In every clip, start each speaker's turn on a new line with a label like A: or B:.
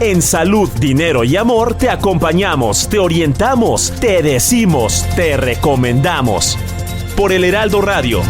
A: En Salud, Dinero y Amor te acompañamos, te orientamos, te decimos, te recomendamos. Por el Heraldo Radio.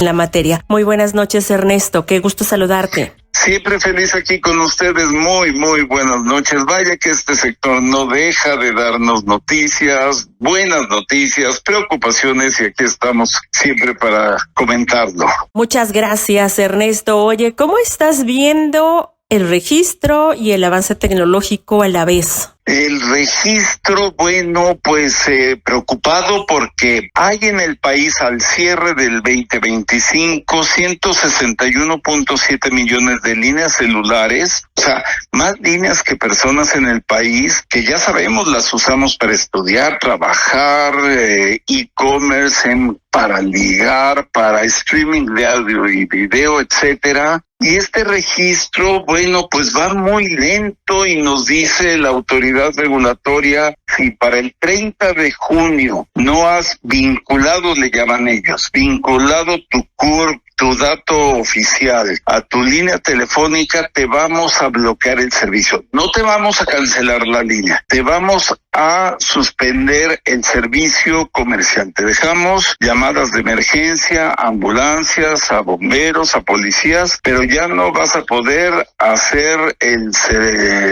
B: La materia. Muy buenas noches, Ernesto. Qué gusto saludarte.
C: Siempre feliz aquí con ustedes. Muy buenas noches. Vaya que este sector no deja de darnos noticias, buenas noticias, preocupaciones, y aquí estamos siempre para comentarlo.
B: Muchas gracias, Ernesto. Oye, ¿cómo estás viendo el registro y el avance tecnológico a la vez?
C: El registro, bueno, pues preocupado porque hay en el país al cierre del 2025 161.7 millones de líneas celulares, o sea, más líneas que personas en el país, que ya sabemos las usamos para estudiar, trabajar, e-commerce, para ligar, para streaming de audio y video, etcétera. Y este registro, bueno, pues va muy lento, y nos dice la autoridad regulatoria, si para el 30 de junio no has vinculado, le llaman ellos, vinculado tu CURP, tu dato oficial a tu línea telefónica, te vamos a bloquear el servicio. No te vamos a cancelar la línea, te vamos a suspender el servicio comercial. Te dejamos llamadas de emergencia, ambulancias, a bomberos, a policías, pero ya no vas a poder hacer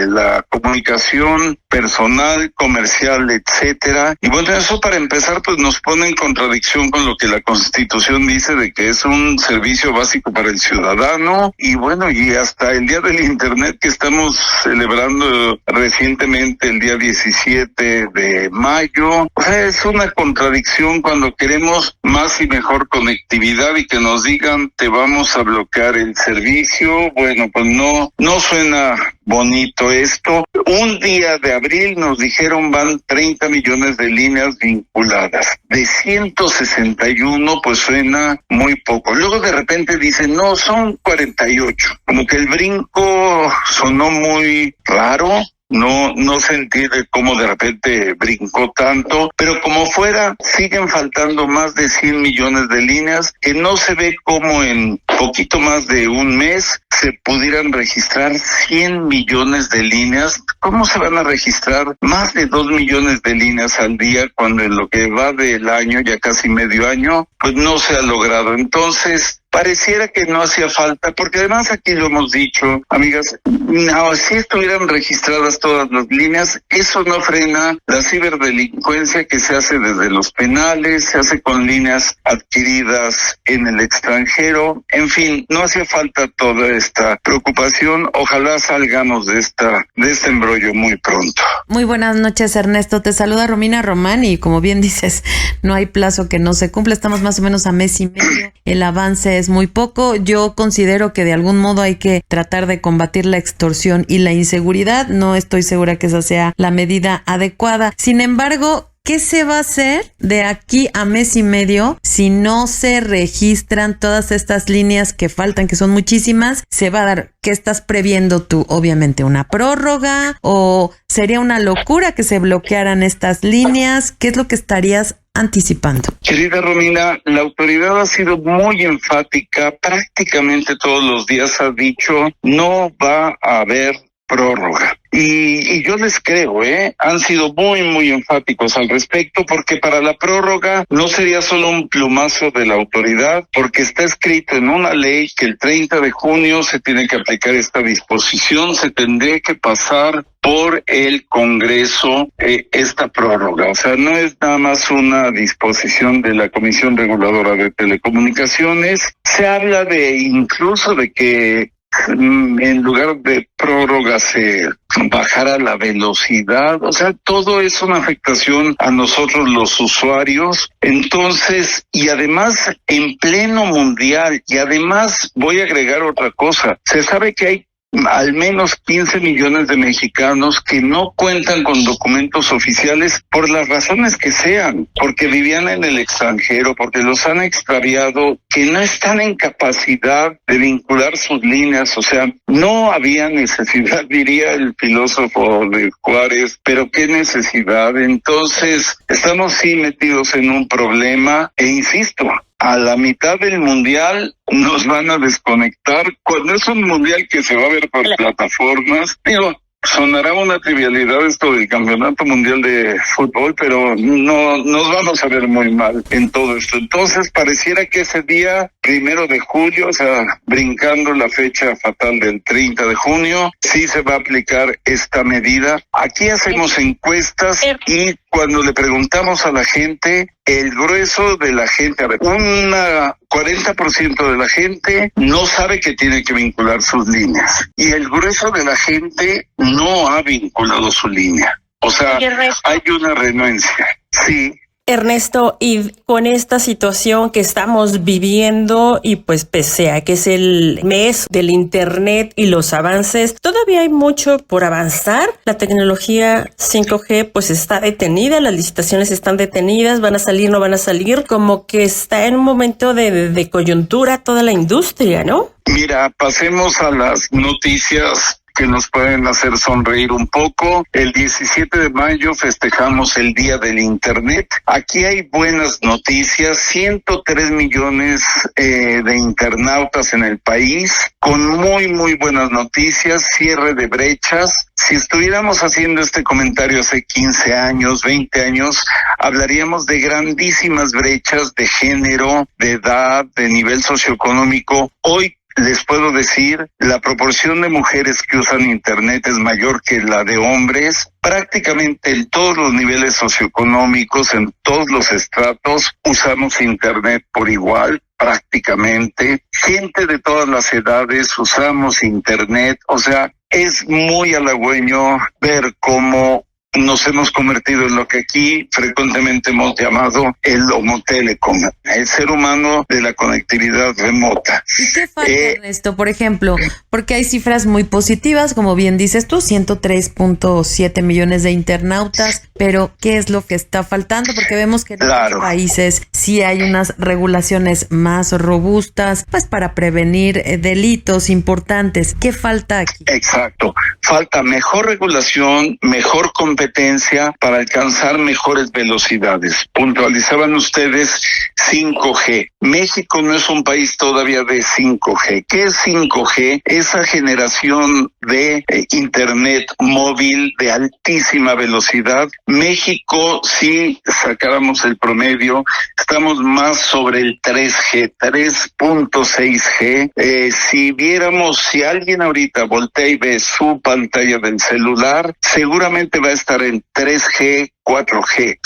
C: la comunicación personal, comercial, etcétera. Y bueno, eso para empezar pues nos pone en contradicción con lo que la Constitución dice de que es un servicio básico para el ciudadano. Y bueno, y hasta el Día del Internet que estamos celebrando recientemente, el día 17 de mayo, o sea, es una contradicción cuando queremos más y mejor conectividad y que nos digan te vamos a bloquear el servicio. Bueno, pues no suena bonito esto. Un día de abril nos dijeron van 30 millones de líneas vinculadas. De 161 pues suena muy poco. Luego de repente dicen no, son 48. Como que el brinco sonó muy raro. No sentí de cómo de repente brincó tanto, pero como fuera, siguen faltando más de 100 millones de líneas, que no se ve cómo en poquito más de un mes se pudieran registrar 100 millones de líneas. ¿Cómo se van a registrar más de 2 millones de líneas al día cuando en lo que va del año, ya casi medio año, pues no se ha logrado? Entonces, pareciera que no hacía falta, porque además aquí lo hemos dicho, amigas, no, si estuvieran registradas todas las líneas, eso no frena la ciberdelincuencia que se hace desde los penales, se hace con líneas adquiridas en el extranjero. En fin, no hacía falta toda esta preocupación. Ojalá salgamos de este embrollo muy pronto.
D: Muy buenas noches, Ernesto. Te saluda Romina Román, y como bien dices, no hay plazo que no se cumpla. Estamos más o menos a mes y medio. El avance es muy poco. Yo considero que de algún modo hay que tratar de combatir la extorsión y la inseguridad. No estoy segura que esa sea la medida adecuada. Sin embargo, ¿qué se va a hacer de aquí a mes y medio si no se registran todas estas líneas que faltan, que son muchísimas? ¿Se va a dar? ¿Qué estás previendo tú? Obviamente una prórroga, o sería una locura que se bloquearan estas líneas. ¿Qué es lo que estarías anticipando?
C: Querida Romina, la autoridad ha sido muy enfática, prácticamente todos los días ha dicho no va a haber prórroga. Y yo les creo, han sido muy enfáticos al respecto, porque para la prórroga no sería solo un plumazo de la autoridad, porque está escrito en una ley que el 30 de junio se tiene que aplicar esta disposición, se tendría que pasar por el Congreso esta prórroga. O sea, no es nada más una disposición de la Comisión Reguladora de Telecomunicaciones. Se habla incluso de que en lugar de prórroga se bajara la velocidad. O sea, todo es una afectación a nosotros los usuarios. Entonces, y además en pleno mundial, y además voy a agregar otra cosa, se sabe que hay al menos 15 millones de mexicanos que no cuentan con documentos oficiales por las razones que sean, porque vivían en el extranjero, porque los han extraviado, que no están en capacidad de vincular sus líneas. O sea, no había necesidad, diría el filósofo de Juárez, pero qué necesidad. Entonces, estamos sí metidos en un problema, e insisto, a la mitad del mundial nos van a desconectar, cuando es un mundial que se va a ver por plataformas. Digo, sonará una trivialidad esto del Campeonato Mundial de Fútbol, pero no nos vamos a ver muy mal en todo esto. Entonces pareciera que ese día, 1 de julio, o sea, brincando la fecha fatal del 30 de junio, sí se va a aplicar esta medida. Aquí hacemos encuestas y cuando le preguntamos a la gente, el grueso de la gente, 40% de la gente no sabe que tiene que vincular sus líneas y el grueso de la gente no ha vinculado su línea. O sea, hay una renuencia. Sí.
B: Ernesto, y con esta situación que estamos viviendo y pues pese a que es el mes del Internet y los avances, todavía hay mucho por avanzar. La tecnología 5G pues está detenida, las licitaciones están detenidas, van a salir, no van a salir, como que está en un momento de coyuntura toda la industria, ¿no?
C: Mira, pasemos a las noticias que nos pueden hacer sonreír un poco. El 17 de mayo festejamos el Día del Internet. Aquí hay buenas noticias, 103 millones de internautas en el país, con muy buenas noticias, cierre de brechas. Si estuviéramos haciendo este comentario hace 15 años, 20 años, hablaríamos de grandísimas brechas de género, de edad, de nivel socioeconómico. Hoy les puedo decir, la proporción de mujeres que usan Internet es mayor que la de hombres. Prácticamente en todos los niveles socioeconómicos, en todos los estratos, usamos Internet por igual, prácticamente. Gente de todas las edades usamos Internet. O sea, es muy halagüeño ver cómo nos hemos convertido en lo que aquí frecuentemente hemos llamado el Homo Telecom, el ser humano de la conectividad remota.
D: ¿Y qué falta, Ernesto? Por ejemplo, porque hay cifras muy positivas, como bien dices tú, 103.7 millones de internautas, pero ¿qué es lo que está faltando? Porque vemos que en otros países sí hay unas regulaciones más robustas, pues para prevenir delitos importantes. ¿Qué falta aquí?
C: Exacto. Falta mejor regulación, mejor competencia para alcanzar mejores velocidades. Puntualizaban ustedes 5G. México no es un país todavía de 5G. ¿Qué es 5G? Esa generación de Internet móvil de altísima velocidad. México, si sacáramos el promedio, estamos más sobre el 3G, 3.6G. Si alguien ahorita voltea y ve su pantalla del celular, seguramente va a estar en 3G, 4G.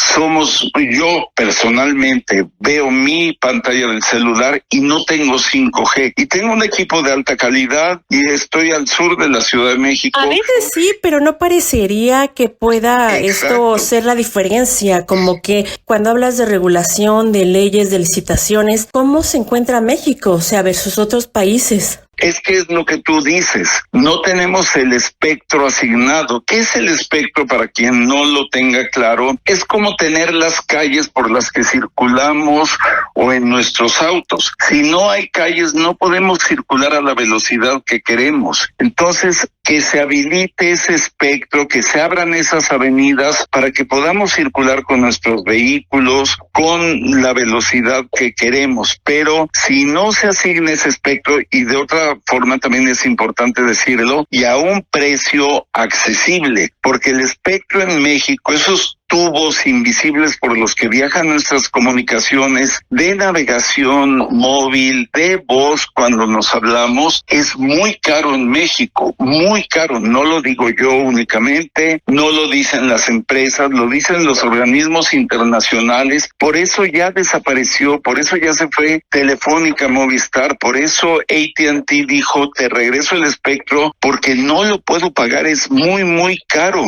C: Yo personalmente veo mi pantalla del celular y no tengo 5G. Y tengo un equipo de alta calidad y estoy al sur de la Ciudad de México.
B: A veces sí, pero no parecería que pueda esto ser la diferencia. Como que cuando hablas de regulación, de leyes, de licitaciones, ¿cómo se encuentra México? O sea, versus otros países.
C: Es que es lo que tú dices, no tenemos el espectro asignado. ¿Qué es el espectro para quien no lo tenga claro? Es como tener las calles por las que circulamos o en nuestros autos. Si no hay calles, no podemos circular a la velocidad que queremos. Entonces, que se habilite ese espectro, que se abran esas avenidas para que podamos circular con nuestros vehículos con la velocidad que queremos. Pero si no se asigna ese espectro, y de otra forma también es importante decirlo, y a un precio accesible, porque el espectro en México, esos tubos invisibles por los que viajan nuestras comunicaciones de navegación móvil, de voz cuando nos hablamos, es muy caro en México, muy caro. No lo digo yo únicamente, no lo dicen las empresas, lo dicen los organismos internacionales. Por eso ya desapareció, por eso ya se fue Telefónica, Movistar, por eso AT&T dijo, te regreso el espectro porque no lo puedo pagar, es muy caro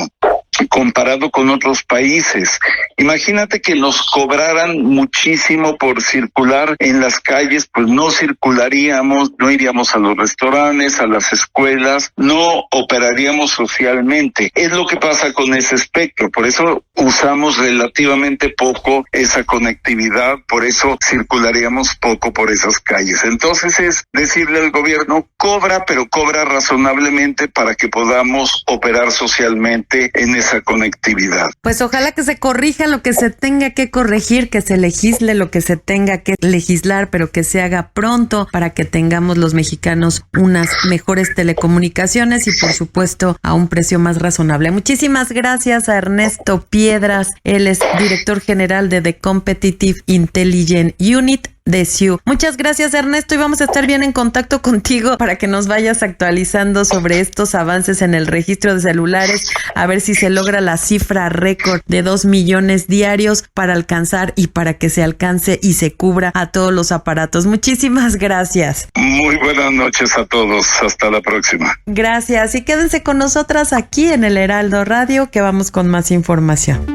C: comparado con otros países. Imagínate que nos cobraran muchísimo por circular en las calles, pues no circularíamos, no iríamos a los restaurantes, a las escuelas, no operaríamos socialmente. Es lo que pasa con ese espectro, por eso usamos relativamente poco esa conectividad, por eso circularíamos poco por esas calles. Entonces es decirle al gobierno, cobra, pero cobra razonablemente para que podamos operar socialmente en esa conectividad.
D: Pues ojalá que se corrija lo que se tenga que corregir, que se legisle lo que se tenga que legislar, pero que se haga pronto para que tengamos los mexicanos unas mejores telecomunicaciones y por supuesto a un precio más razonable. Muchísimas gracias a Ernesto Piedras, él es director general de The Competitive Intelligence Unit de CIU. Muchas gracias, Ernesto, y vamos a estar bien en contacto contigo para que nos vayas actualizando sobre estos avances en el registro de celulares, a ver si se logra la cifra récord de 2 millones diarios para alcanzar y para que se alcance y se cubra a todos los aparatos. Muchísimas gracias.
C: Muy buenas noches a todos. Hasta la próxima.
D: Gracias, y quédense con nosotras aquí en el Heraldo Radio, que vamos con más información.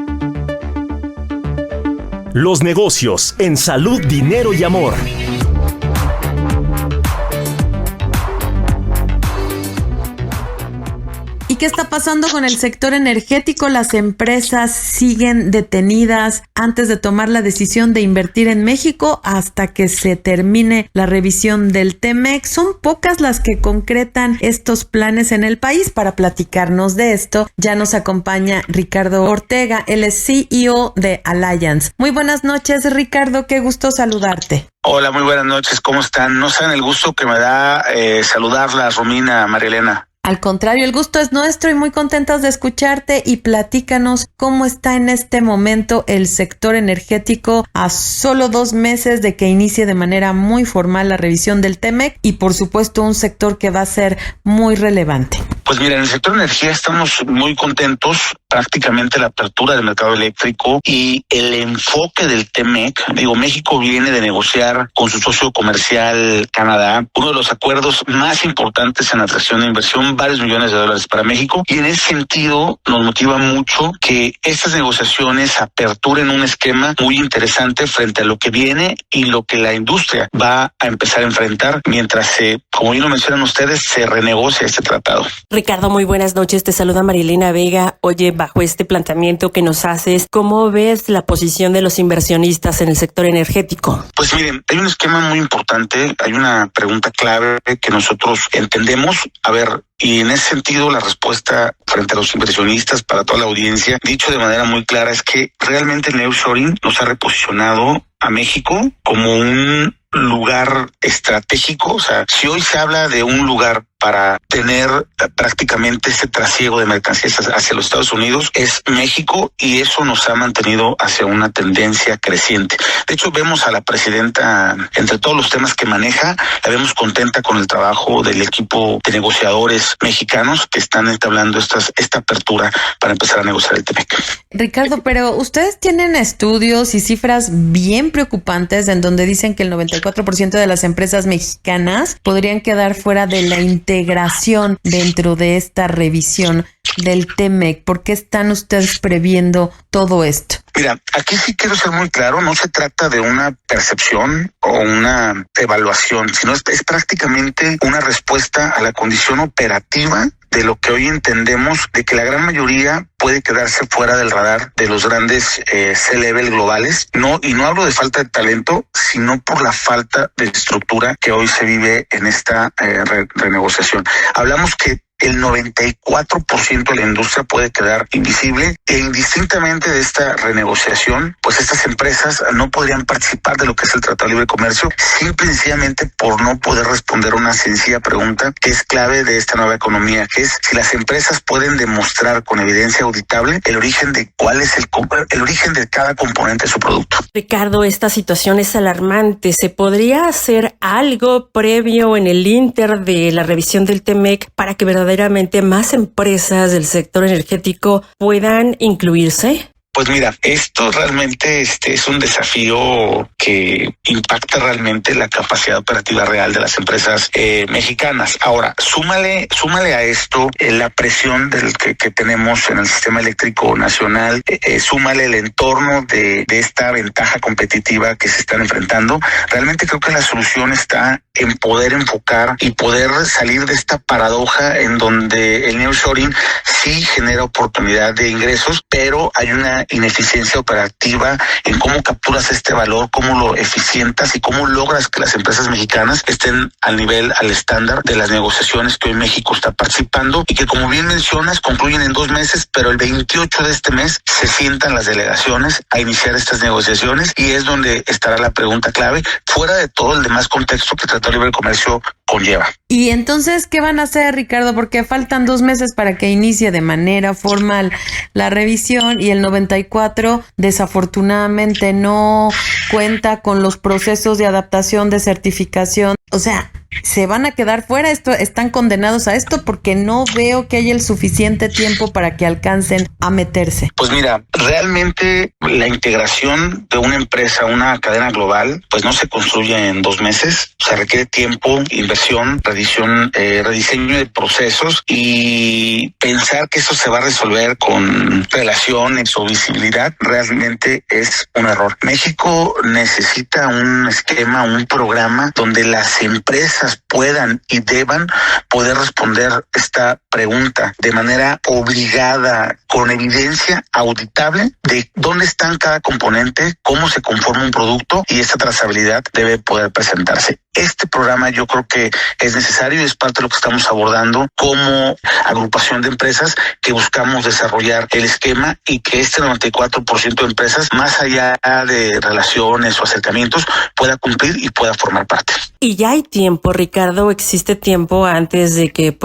A: Los negocios en salud, dinero y amor.
D: ¿Y qué está pasando con el sector energético? Las empresas siguen detenidas antes de tomar la decisión de invertir en México hasta que se termine la revisión del TEMEC. Son pocas las que concretan estos planes en el país. Para platicarnos de esto, ya nos acompaña Ricardo Ortega, él es CEO de Alliance. Muy buenas noches, Ricardo, qué gusto saludarte.
E: Hola, muy buenas noches, ¿cómo están? No saben el gusto que me da saludarla, Romina, María Elena.
D: Al contrario, el gusto es nuestro y muy contentas de escucharte, y platícanos cómo está en este momento el sector energético a solo 2 meses de que inicie de manera muy formal la revisión del TEMEC y por supuesto un sector que va a ser muy relevante.
E: Pues mira, en el sector energía estamos muy contentos, prácticamente la apertura del mercado eléctrico y el enfoque del TEMEC. Digo, México viene de negociar con su socio comercial Canadá uno de los acuerdos más importantes en atracción de inversión, varios millones de dólares para México, y en ese sentido nos motiva mucho que estas negociaciones aperturen un esquema muy interesante frente a lo que viene y lo que la industria va a empezar a enfrentar mientras como bien lo mencionan ustedes, se renegocia este tratado.
B: Ricardo, muy buenas noches, te saluda Marilena Vega. Oye, bajo este planteamiento que nos haces, ¿cómo ves la posición de los inversionistas en el sector energético?
E: Pues miren, hay un esquema muy importante, hay una pregunta clave que nosotros entendemos. A ver, y en ese sentido la respuesta frente a los inversionistas para toda la audiencia, dicho de manera muy clara, es que realmente el nearshoring nos ha reposicionado a México como un lugar estratégico. O sea, si hoy se habla de un lugar para tener prácticamente ese trasiego de mercancías hacia los Estados Unidos, es México, y eso nos ha mantenido hacia una tendencia creciente. De hecho, vemos a la presidenta, entre todos los temas que maneja, la vemos contenta con el trabajo del equipo de negociadores mexicanos que están entablando esta apertura para empezar a negociar el TEMEC.
D: Ricardo, pero ustedes tienen estudios y cifras bien preocupantes en donde dicen que el 94% de las empresas mexicanas podrían quedar fuera de la integración dentro de esta revisión del TEMEC. ¿Por qué están ustedes previendo todo esto?
E: Mira, aquí sí quiero ser muy claro, no se trata de una percepción o una evaluación, sino es prácticamente una respuesta a la condición operativa de lo que hoy entendemos de que la gran mayoría puede quedarse fuera del radar de los grandes C-level globales. No hablo de falta de talento, sino por la falta de estructura que hoy se vive en esta renegociación. Hablamos que el 94% de la industria puede quedar invisible, e indistintamente de esta renegociación, pues estas empresas no podrían participar de lo que es el Tratado de Libre Comercio, simple y sencillamente por no poder responder una sencilla pregunta que es clave de esta nueva economía, que es si las empresas pueden demostrar con evidencia auditable el origen de cuál es el origen de cada componente de su producto.
B: Ricardo, esta situación es alarmante. ¿Se podría hacer algo previo en el inter de la revisión del TEMEC para que verdaderamente más empresas del sector energético puedan incluirse?
E: Pues mira, esto realmente es un desafío que impacta realmente la capacidad operativa real de las empresas mexicanas. Ahora, súmale a esto la presión que tenemos en el sistema eléctrico nacional, súmale el entorno de esta ventaja competitiva que se están enfrentando. Realmente creo que la solución está en poder enfocar y poder salir de esta paradoja en donde el nearshoring sí genera oportunidad de ingresos, pero hay una ineficiencia operativa en cómo capturas este valor, cómo lo eficientas y cómo logras que las empresas mexicanas estén al nivel, al estándar de las negociaciones que hoy México está participando y que, como bien mencionas, concluyen en 2 meses, pero el 28 de este mes se sientan las delegaciones a iniciar estas negociaciones y es donde estará la pregunta clave, fuera de todo el demás contexto que el Tratado de Libre Comercio conlleva.
D: Y entonces, ¿qué van a hacer, Ricardo? Porque faltan 2 meses para que inicie de manera formal la revisión y el 94 desafortunadamente no cuenta con los procesos de adaptación, de certificación. O sea, ¿se van a quedar fuera? ¿Están condenados a esto? Porque no veo que haya el suficiente tiempo para que alcancen a meterse.
E: Pues mira, realmente la integración de una empresa, una cadena global, pues no se construye en 2 meses. Se requiere tiempo, inversión, rediseño de procesos, y pensar que eso se va a resolver con relaciones o visibilidad realmente es un error. México necesita un esquema, un programa donde las empresas puedan y deban poder responder esta pregunta de manera obligada, con evidencia auditable de dónde están cada componente, cómo se conforma un producto, y esta trazabilidad debe poder presentarse. Este programa yo creo que es necesario y es parte de lo que estamos abordando como agrupación de empresas que buscamos desarrollar el esquema, y que este 94% de empresas, más allá de relaciones o acercamientos, pueda cumplir y pueda formar parte.
B: Y ya hay tiempo, Ricardo, existe tiempo antes de que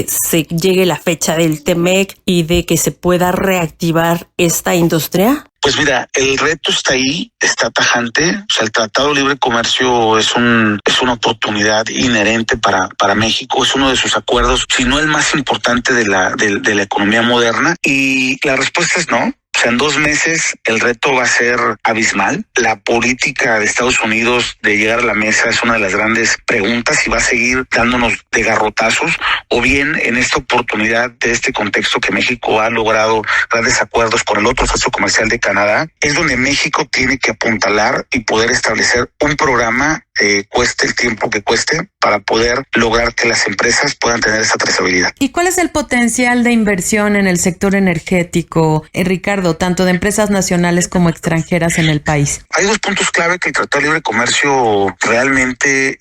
B: se llegue la fecha del TEMEC y de que se pueda reactivar esta industria.
E: Pues mira, el reto está ahí, está tajante. O sea, el Tratado de Libre Comercio es una oportunidad inherente para México. Es uno de sus acuerdos, si no el más importante de la economía moderna. Y la respuesta es no. O sea, en 2 meses el reto va a ser abismal. La política de Estados Unidos de llegar a la mesa es una de las grandes preguntas, y va a seguir dándonos de garrotazos, o bien en esta oportunidad de este contexto que México ha logrado grandes acuerdos con el otro socio comercial de Canadá, es donde México tiene que apuntalar y poder establecer un programa, cueste el tiempo que cueste, para poder lograr que las empresas puedan tener esa trazabilidad.
D: ¿Y cuál es el potencial de inversión en el sector energético, Ricardo, tanto de empresas nacionales como extranjeras en el país?
E: Hay 2 puntos clave que el Tratado de Libre Comercio realmente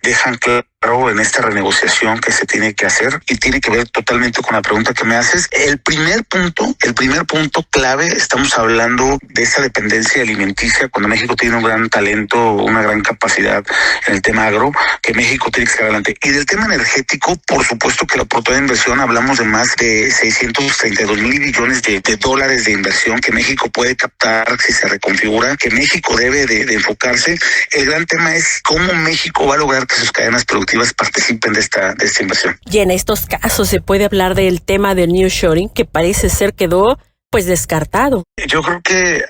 E: dejan claro en esta renegociación que se tiene que hacer, y tiene que ver totalmente con la pregunta que me haces. El primer punto clave, estamos hablando de esa dependencia alimenticia, cuando México tiene un gran talento, una gran capacidad en el tema agro, que México tiene que sacar adelante. Y del tema energético, por supuesto que la oportunidad de inversión, hablamos de más de 632 mil billones de dólares de inversión que México puede captar si se reconfigura, que México debe de enfocarse. El gran tema es cómo México va a lograr que sus cadenas productivas participen de esta inversión.
B: Y en estos casos se puede hablar del tema del nearshoring, que parece ser quedó descartado.
E: Yo creo que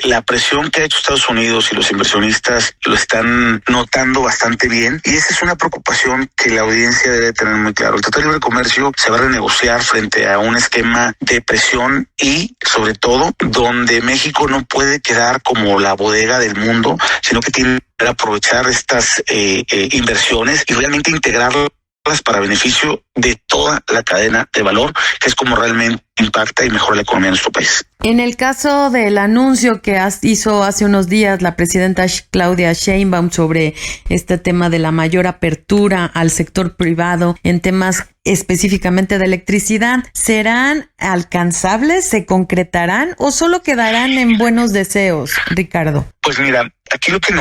E: la presión que ha hecho Estados Unidos y los inversionistas lo están notando bastante bien, y esa es una preocupación que la audiencia debe tener muy claro. El Tratado de Libre Comercio se va a renegociar frente a un esquema de presión, y sobre todo donde México no puede quedar como la bodega del mundo, sino que tiene que aprovechar estas inversiones y realmente integrarlas para beneficio de toda la cadena de valor, que es como realmente impacta y mejora la economía de nuestro país.
D: En el caso del anuncio que hizo hace unos días la presidenta Claudia Sheinbaum sobre este tema de la mayor apertura al sector privado en temas específicamente de electricidad, ¿serán alcanzables, se concretarán o solo quedarán en buenos deseos, Ricardo?
E: Pues mira, aquí lo que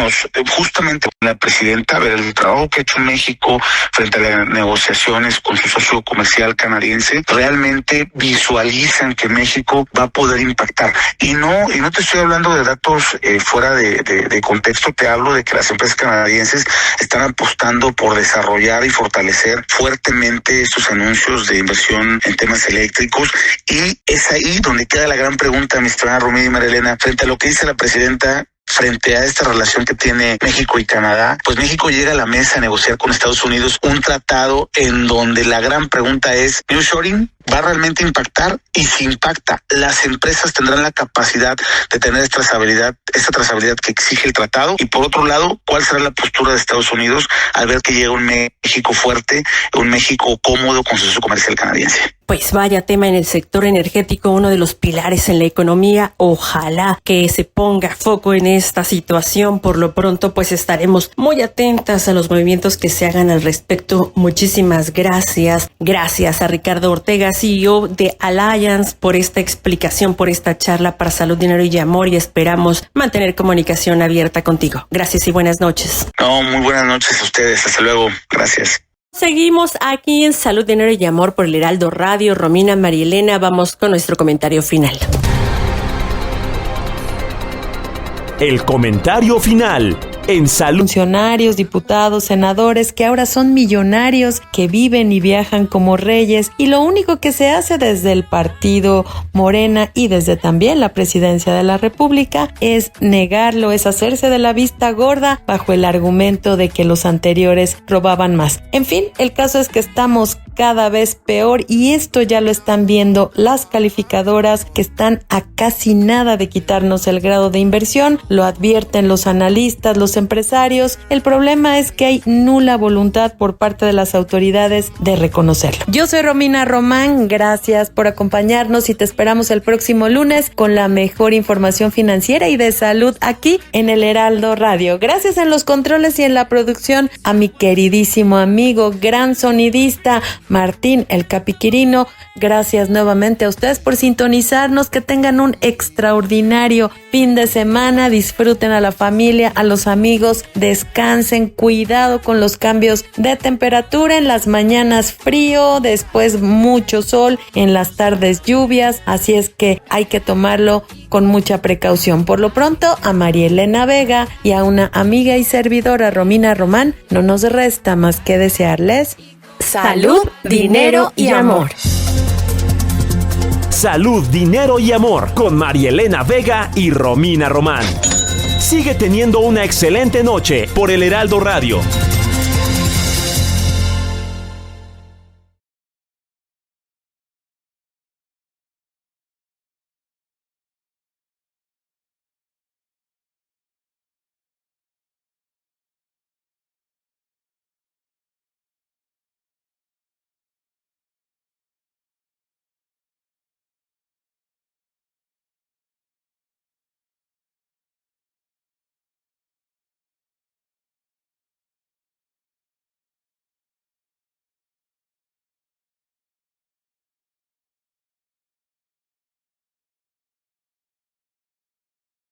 E: justamente la presidenta, ver el trabajo que ha hecho México frente a las negociaciones con su socio comercial canadiense, realmente visualizan que México va a poder impactar. Y no te estoy hablando de datos fuera de contexto, te hablo de que las empresas canadienses están apostando por desarrollar y fortalecer fuertemente estos anuncios de inversión en temas eléctricos, y es ahí donde queda la gran pregunta, mi estimada Romina y María Elena, frente a lo que dice la presidenta. frente a esta relación que tiene México y Canadá, pues México llega a la mesa a negociar con Estados Unidos un tratado en donde la gran pregunta es, ¿nearshoring va a realmente impactar? Y si impacta, las empresas tendrán la capacidad de tener esta trazabilidad que exige el tratado. Y por otro lado, ¿cuál será la postura de Estados Unidos al ver que llega un México fuerte, un México cómodo con su socio comercial canadiense?
B: Pues vaya tema en el sector energético, uno de los pilares en la economía. Ojalá que se ponga foco en esta situación. Por lo pronto, pues estaremos muy atentas a los movimientos que se hagan al respecto. Muchísimas gracias. Gracias a Ricardo Ortega, CEO de Alliance, por esta explicación, por esta charla para Salud, Dinero y Amor, y esperamos mantener comunicación abierta contigo. Gracias y buenas noches.
E: No, muy buenas noches a ustedes. Hasta luego. Gracias.
B: Seguimos aquí en Salud, Dinero y Amor por el Heraldo Radio. Romina, Marielena, vamos con nuestro comentario final.
A: El comentario final en Salud.
D: Funcionarios, diputados, senadores que ahora son millonarios, que viven y viajan como reyes, y lo único que se hace desde el partido Morena y desde también la presidencia de la República es negarlo, es hacerse de la vista gorda bajo el argumento de que los anteriores robaban más. En fin, el caso es que estamos cada vez peor, y esto ya lo están viendo las calificadoras, que están a casi nada de quitarnos el grado de inversión. Lo advierten los analistas, los empresarios. El problema es que hay nula voluntad por parte de las autoridades de reconocerlo. Yo soy Romina Román, gracias por acompañarnos y te esperamos el próximo lunes con la mejor información financiera y de salud aquí en el Heraldo Radio. Gracias en los controles y en la producción a mi queridísimo amigo, gran sonidista Martín el Capiquirino. Gracias nuevamente a ustedes por sintonizarnos. Que tengan un extraordinario fin de semana. Disfruten a la familia, a los amigos, descansen, cuidado con los cambios de temperatura. En las mañanas frío, después mucho sol, en las tardes lluvias, así es que hay que tomarlo con mucha precaución. Por lo pronto, a Marielena Vega y a una amiga y servidora, Romina Román, no nos resta más que desearles
B: salud, dinero y amor.
A: Salud, Dinero y Amor con Marielena Vega y Romina Román. Sigue teniendo una excelente noche por el Heraldo Radio.